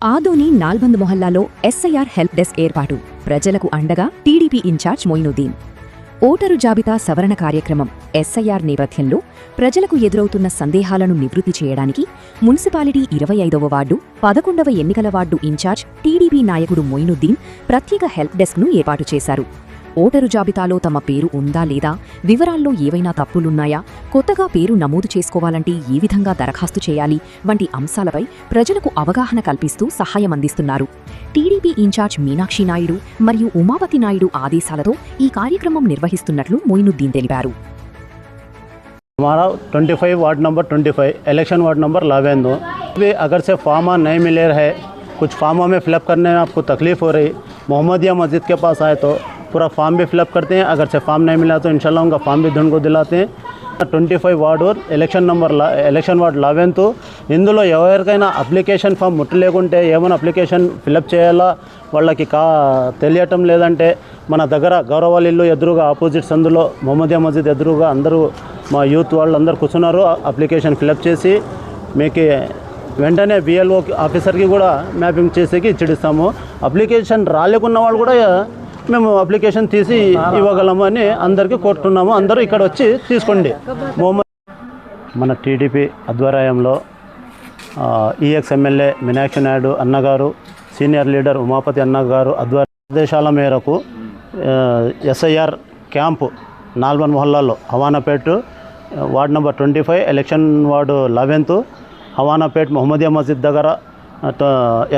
Adoni నాల్బంద్ మొహల్లాలో SIR help desk ఏర్పాటు. ప్రజలకు అండగా టీడీపీ ఇన్ఛార్జ్ మొయినుద్దీన్. ఓటరు జాబితా సవరణ కార్యక్రమం ఎస్ఐఆర్ నేపథ్యంలో ప్రజలకు ఎదురవుతున్న సందేహాలను నివృత్తి చేయడానికి మున్సిపాలిటీ 25వ వార్డు 11వ ఎన్నికల వార్డు ఇన్ఛార్జ్ టీడీపీ నాయకుడు మొయినుద్దీన్ ప్రత్యేక హెల్ప్ డెస్క్ను ఏర్పాటు చేశారు. ఓటరు జాబితాలో తమ పేరు ఉందా లేదా, వివరాల్లో ఏవైనా తప్పులున్నాయా, కొత్తగా పేరు నమోదు చేసుకోవాలంటే ఏ విధంగా దరఖాస్తు చేయాలి వంటి అంశాలపై ప్రజలకు అవగాహన కల్పిస్తూ సహాయం అందిస్తున్నారు. టీడీపీ ఇన్ఛార్జ్ మీనాక్షి నాయుడు మరియు ఉమాపతి నాయుడు ఆదేశాలతో ఈ కార్యక్రమం నిర్వహిస్తున్నట్లు మొయినుద్దీన్ తెలిపారు. हमारा 25 ward number 25 election ward number लावेंदो भी अगर से फॉर्म नहीं मिले है, कुछ फॉर्मों में फिलअप करने में आपको तकलीफ़ हो रही, मोहम्मदिया मस्जिद के पास आए तो पूरा फॉर्म भी फिलअप करते हैं. अगर से फॉर्म नहीं मिला तो इंशाल्लाह उनका फॉर्म भी ढूंढ को दिलाते हैं. 25 వార్డ్ ఎలక్షన్ వార్డ్ 11 ఇందులో ఎవరికైనా అప్లికేషన్ ఫామ్ ముట్టలేకుంటే ఏమైనా అప్లికేషన్ ఫిలప్ చేయాలా వాళ్ళకి తెలియటం లేదంటే మన దగ్గర గౌరవాల ఇల్లు ఎదురుగా ఆపోజిట్ సందులో మొహమ్మదియా మస్జిద్ ఎదురుగా అందరూ మా యూత్ వాళ్ళు అందరూ కూర్చున్నారు. అప్లికేషన్ ఫిలప్ చేసి మీకు వెంటనే బిఎల్ఓ ఆఫీసర్కి కూడా మ్యాపింగ్ చేసేకి ఇచ్చిస్తాము. అప్లికేషన్ రాలేకున్న వాళ్ళు కూడా మేము అప్లికేషన్ తీసి ఇవ్వగలమని అందరికీ కోరుతున్నాము. అందరూ ఇక్కడ వచ్చి తీసుకోండి. మన టీడీపీ ఆధ్వర్యంలో ఈఎక్స్ ఎమ్మెల్యే మీనాక్షి నాయుడు అన్నగారు, సీనియర్ లీడర్ ఉమాపతి అన్నగారు ఆదేశాల మేరకు ఎస్ఐఆర్ క్యాంపు నాల్బంద్ మొహల్లాలో Havanapet ward number 25 election ward 11 Havanapet Mohammadia Masjid దగ్గర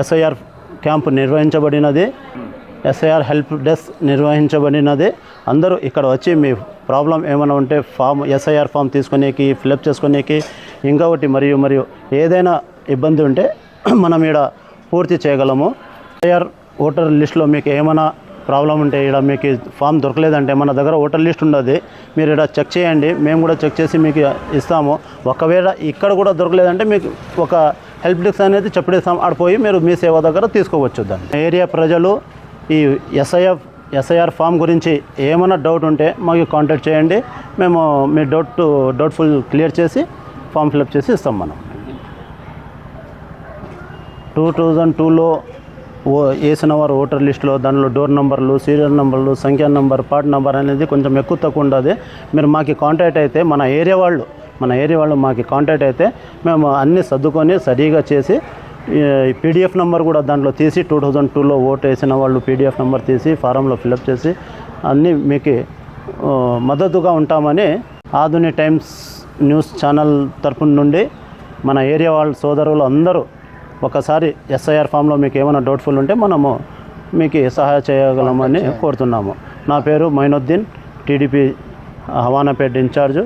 ఎస్ఐఆర్ క్యాంపు నిర్వహించబడినది. ఎస్ఐఆర్ హెల్ప్ డెస్క్ నిర్వహించబడినది. అందరూ ఇక్కడ వచ్చి మీ ప్రాబ్లం ఏమైనా ఉంటే ఎస్ఐఆర్ ఫామ్ తీసుకునేకి, ఫిలప్ చేసుకునేకి, ఇంకొకటి మరియు ఏదైనా ఇబ్బంది ఉంటే మనం ఇక్కడ పూర్తి చేయగలము. ఎస్ఐఆర్ ఓటర్ లిస్టులో మీకు ఏమైనా ప్రాబ్లం ఉంటే ఇక్కడ మీకు ఫామ్ దొరకలేదంటే మన దగ్గర ఓటర్ లిస్ట్ ఉండదు, మీరు ఇక్కడ చెక్ చేయండి, మేము కూడా చెక్ చేసి మీకు ఇస్తాము. ఒకవేళ ఇక్కడ కూడా దొరకలేదంటే మీకు ఒక హెల్ప్ డెస్క్ అనేది చెప్పేస్తాం, ఆడిపోయి మీరు మీ సేవ దగ్గర తీసుకోవచ్చు. దాన్ని ఏరియా ప్రజలు ఈ ఎస్ఐఆర్ ఫామ్ గురించి ఏమైనా డౌట్ ఉంటే మాకు కాంటాక్ట్ చేయండి. మేము మీ డౌట్ఫుల్ క్లియర్ చేసి ఫామ్ ఫిలప్ చేసి ఇస్తాం. మనం 2002లో వేసిన వారు ఓటర్ లిస్టులో దానిలో డోర్ నెంబర్లు, సీరియల్ నెంబర్లు, సంఖ్యా నెంబర్, పార్ట్ నెంబర్ అనేది కొంచెం ఎక్కువ తక్కువ ఉండదు. మీరు మాకు కాంటాక్ట్ అయితే మన ఏరియా వాళ్ళు మాకు కాంటాక్ట్ అయితే మేము అన్నీ సర్దుకొని సరిగా చేసి పీడిఎఫ్ నెంబర్ కూడా దాంట్లో తీసి 2002లో ఓటు వేసిన వాళ్ళు పీడిఎఫ్ నెంబర్ తీసి ఫారంలో ఫిలప్ చేసి అన్నీ మీకు మద్దతుగా ఉంటామని ఆధుని టైమ్స్ న్యూస్ ఛానల్ తరపు నుండి మన ఏరియా వాళ్ళ సోదరులు అందరూ ఒకసారి ఎస్ఐఆర్ ఫామ్లో మీకు ఏమైనా డౌట్ఫుల్ ఉంటే మనము మీకు సహాయం చేయగలమని కోరుతున్నాము. నా పేరు మొయినుద్దీన్, టీడీపీ హవానాపేట్ ఇన్ఛార్జు.